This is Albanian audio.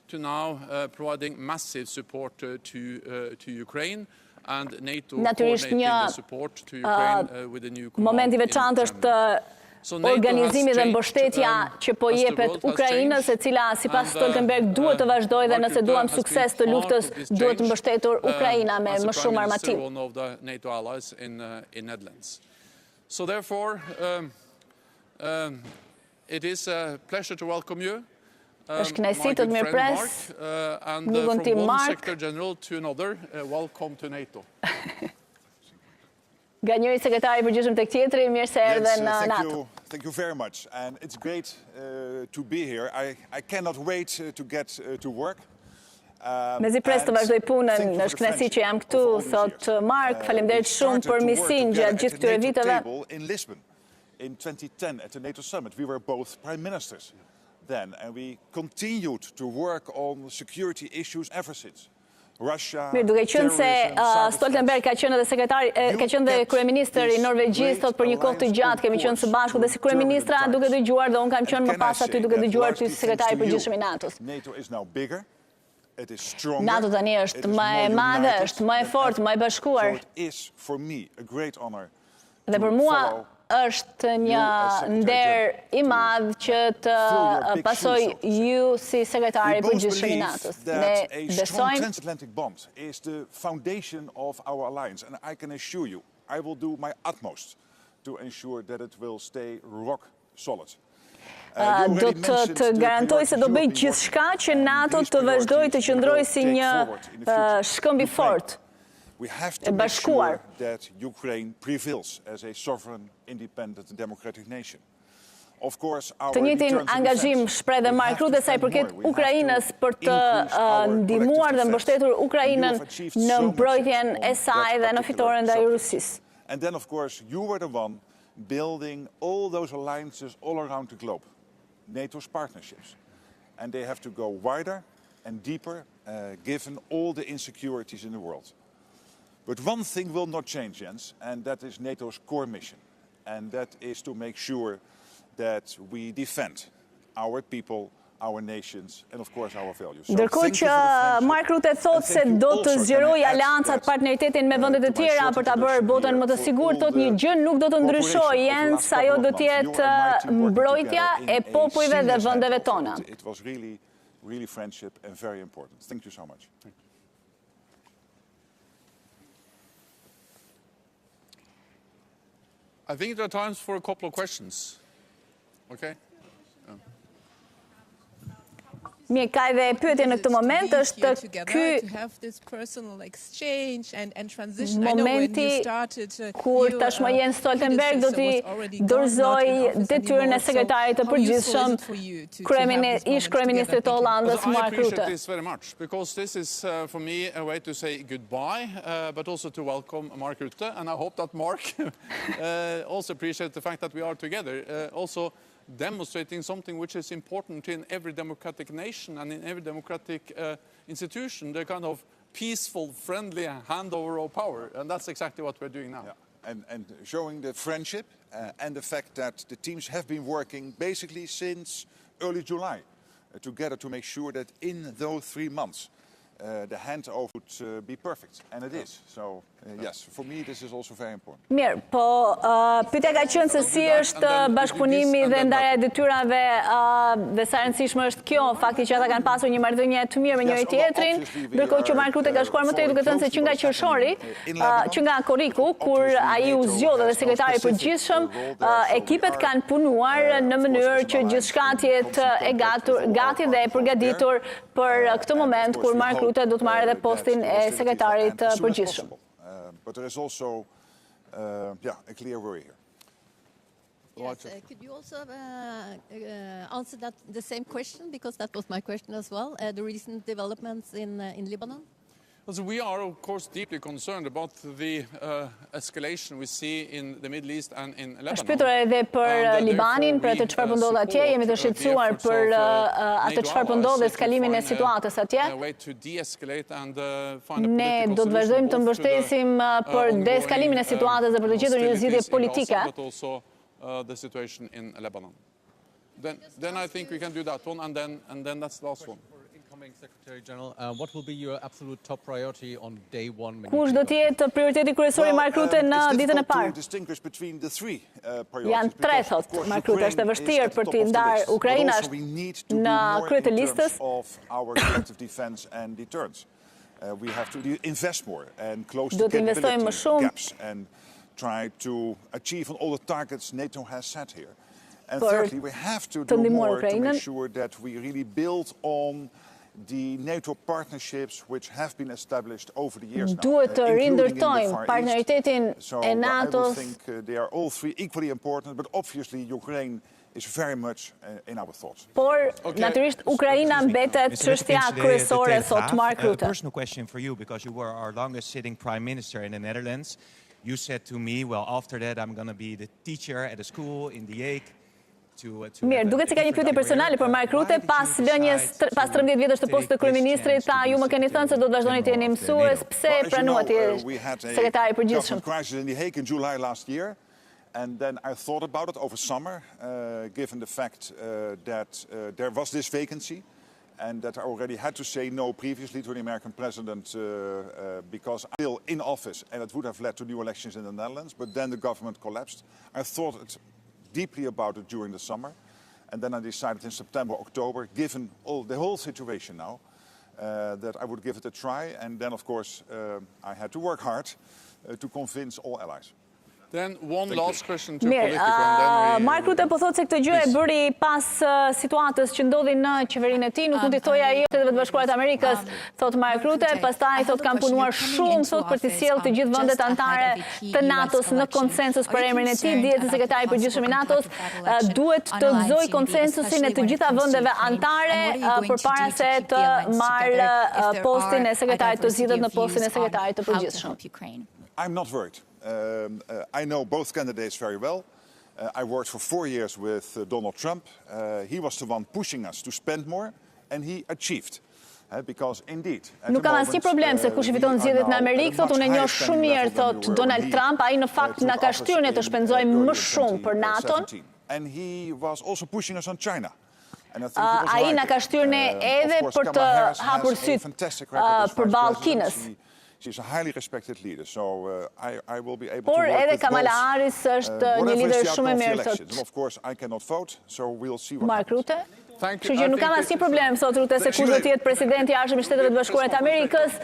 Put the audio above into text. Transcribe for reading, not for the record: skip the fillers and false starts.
to now providing massive support to Ukraine and NATO coordinating the support to Ukraine with the new command. Moment I veçantë është organizimi dhe mbështetja që po jepet Ukrainës, e cila sipas Stoltenberg duhet të vazhdojë dhe nëse duam sukses të luftës duhet mbështetur Ukraina me më shumë armatim. One of the NATO allies in Netherlands. So therefore, it is a pleasure to welcome you. Është kënaqësi të mirëpres. And from one Secretary General to another, welcome to NATO. Nga njëri sekretari i përgjithshëm tek tjetri, mirë se erdhe në NATO. Thank you very much, and it's great to be here. I cannot wait to get to work. Mezi pres të vazhdoj punën, është kënaqësi që jam këtu, thot Mark, faleminderit shumë për misinë gjatë gjithë këtyre viteve. In Lisbon in 2010 at the NATO summit, we were both prime ministers then, and we continued to work on security issues ever since. Mirë, duke qenë se Stoltenberg ka qenë edhe sekretari, ka qenë dhe kryeministër i Norvegjisë, thot për një kohë të gjatë kemi qenë së bashku dhe si kryeministra duke dëgjuar dhe unë kam qenë më pas aty duke dëgjuar ty si sekretari i përgjithshëm i NATO-s. NATO tani është më e madhe, është më e fortë, më e bashkuar. Dhe për mua është një nder i madh që të pasoj ju si sekretari i përgjithshëm i NATO-s. Ne besojmë transatlantic bond is the foundation of our alliance, and I can assure you, I will do my utmost to ensure that it will stay rock solid. Do të garantoj se do bëj gjithçka që NATO të vazhdojë të qëndrojë si një shkëmb i fortë. We have to make sure that Ukraine prevails as a sovereign, independent, democratic nation. Of course, our të njëjtin angazhim shpreh dhe Mark Rutte sa i përket Ukrainës për të ndihmuar dhe mbështetur Ukrainën në mbrojtjen e saj dhe në fitoren ndaj Rusisë. And then, of course, you were the one building all those alliances all around the globe, NATO's partnerships. And they have to go wider and deeper, given all the insecurities in the world. But one thing will not change, Jens, and that is NATO's core mission. And that is to make sure that we defend our people, our nations, and of course our values. Ndërkohë që Mark Rutte thotë se do të zgjerojë aleancat, partneritetin me vendet e tjera për ta bërë botën më të sigurt, thotë një gjë nuk do të ndryshojë, Jens, ajo do të jetë mbrojtja e popujve dhe vendeve tona. It was really friendship and very important. Thank you so much. I think there are times for a couple of questions. Okay? Mirë, ka edhe pyetje në këtë moment, është ky momenti kur tashmë Jens Stoltenberg do t'i dorëzojë detyrën e sekretarit të përgjithshëm ish kryeministrit të Hollandës Mark Rutte. I appreciate this very much because this is for me a way to say goodbye, but also to welcome Mark Rutte, and I hope that Mark also appreciates the fact that we are together. Also demonstrating something which is important in every democratic nation and in every democratic institution, the kind of peaceful, friendly handover of power. And that's exactly what we're doing now. Yeah. And showing the friendship and the fact that the teams have been working basically since early July together to make sure that in those 3 months the handover would be perfect. And it is. So, yes, for me this is also very important. Mirë, po pyetja ka qenë se si është bashkëpunimi dhe ndarja e detyrave dhe sa rëndësishme është kjo, fakti që ata kanë pasur një marrëdhënie të mirë me njëri tjetrin, ndërkohë që Mark Rutte ka shkuar më tej duke thënë se që nga qershori, që nga korriku, kur ai u zgjodhe dhe sekretari i përgjithshëm, ekipet kanë punuar në mënyrë që gjithçka të jetë e gati dhe e përgatitur për këtë moment kur Mark Rutte do të marrë edhe postin e sekretarit të përgjithshëm. But there is also a clear worry here. Yes, could you also answer the same question, because that was my question as well, the recent developments in Lebanon? So we are, of course, deeply concerned about the escalation we see in the Middle East and in Lebanon. Është pyetur edhe për Libanin, për atë çfarë po ndodh atje, jemi të shqetësuar për atë çfarë po ndodh dhe eskalimin e situatës atje. Ne do të vazhdojmë të mbështesim për deeskalimin e situatës dhe për të gjetur një zgjidhje politike. The situation in Lebanon. Then I think we can do that one, and then that's the last one. incoming Secretary General, what will be your absolute top priority on day one? Kush do të jetë prioriteti kryesor i Mark Rutte në ditën e parë? Janë tre, thot Mark Rutte, është e vështirë për t'i ndarë Ukraina në krye të listës. We have to invest more and close Do the të investojmë më capability shumë gaps and try to achieve on all the targets NATO has set here. And për thirdly, we have to të do ndihmuar more to Ukrainën. make sure that we really build on the NATO partnerships which have been established over the years now, Duhet të including in the rindërtojmë Far East. partneritetin So e I would NATO-s. think they are all three equally important, but obviously Ukraine is very much in our thoughts. Por natyrisht Ukraina mbetet çështja kryesore, thot Mark A Rutte. personal question for you, because you were our longest sitting prime minister in the Netherlands. You said to me, well, after that I'm going to be the teacher at a school in The Hague. Mirë, duket se ka një pyetje personale për Mark Rutte, pas 13 vjetësh të postit të kryeministrit, tha ju më keni thënë se do të vazhdoni të jeni mësues, pse pranuat të sekretari i përgjithshëm? Crisis in The Hague in July last year. And then I thought about it over summer, given the fact that there was this vacancy and that I already had to say no previously to the American president because I'm still in office and it would have led to new elections in the Netherlands, but then the government collapsed. I thought deeply about it during the summer, and then I decided in September, October, given the whole situation now, that I would give it a try, and then of course I had to work hard to convince all allies. Then one last question to Mirë, politike, and then we... Mark Rutte po thotë se këtë gjë e bëri pas situatës që ndodhi në qeverinë e tij, nuk mund t'i thojë ai Shtetet Bashkuara të Amerikës, thot Mark Rutte, pastaj thot kanë punuar shumë thot për të sjellë të gjithë vendet anëtare të NATO-s në konsensus për emrin e tij, dihet se sekretari i përgjithshëm i NATO-s duhet të gëzojë konsensusin e të gjitha vendeve anëtare përpara se të marrë postin e sekretarit të zgjidhet në postin e sekretarit të përgjithshëm. I'm not worried. I know both candidates very well. I worked for 4 years with Donald Trump. He was the one pushing us to spend more, and he achieved. Because indeed, Nuk kam asnjë problem se kush i fiton zgjedhjet në Amerikë, thot unë e njoh shumë mirë thot Donald Trump, ai në fakt na ka shtyrë ne të shpenzojmë më shumë për NATO-n. And he was also pushing us on China. Ai na ka shtyrë ne edhe për të hapur syt përballë Kinës. She's a highly respected leader, so I will be able to Por work edhe with Kamala both. Harris është një lider shumë e mirë thot. And of course, I cannot vote, so we'll see what Mark Rutte. Thank you. Kështu që nuk kam asnjë problem, thot Rutte, se kush do të jetë presidenti i ardhshëm i Shteteve të Bashkuara të Amerikës.